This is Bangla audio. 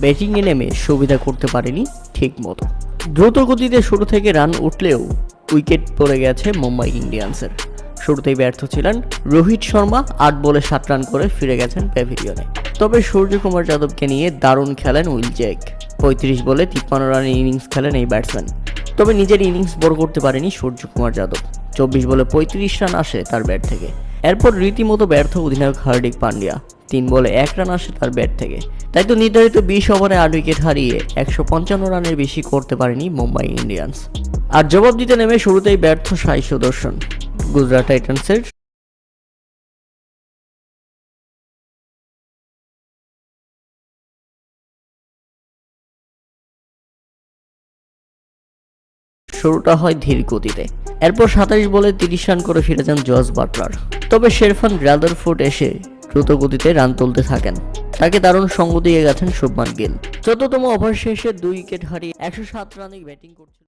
ব্যাটিংয়ে নেমে সুবিধা করতে পারেনি ঠিক মতো। দ্রুত গতিতে শুরু থেকে রান উঠলেও উইকেট পড়ে গেছে মুম্বাই ইন্ডিয়ান্সের। শুরুতেই ব্যর্থ ছিলেন রোহিত শর্মা, 8 বলে 7 রান করে ফিরে গেছেন প্যাভিলিয়নে। তবে সূর্যকুমার যাদবকে নিয়ে দারুণ খেলেন উইল জ্যাক। 35 বলে 53 রানের ইনিংস খেলেন এই ব্যাটসম্যান। তবে নিজের ইনিংস বড় করতে পারেনি সূর্যকুমার যাদব। 24 বলে 35 রান আসে তার ব্যাট থেকে। এরপর রীতিমতো ব্যর্থ অধিনায়ক হার্দিক পান্ডিয়া। 3 বলে 1 রান আসে তার ব্যাট থেকে। তাই তো নির্ধারিত 20 ওভারে 8 উইকেট হারিয়ে 155 রানের বেশি করতে পারেনি মুম্বাই ইন্ডিয়ান্স। আর জবাব দিতে নেমে শুরুতেই ব্যর্থ সাই সুদর্শন। গুজরাট টাইটান্সের শুরুটা হয় ধীর গতিতে। এরপর 27 বলে 30 রান করে ফিরে যান জস বাটলার। তবে শেরফান রাদারফোর্ড এসে দ্রুত গতিতে রান তুলতে থাকেন। তাকে দারুণ সঙ্গ দিয়ে গেছেন শুভমান গিল। 14তম ওভার শেষে 2 উইকেট হারিয়ে 107 রানে ব্যাটিং করছেন।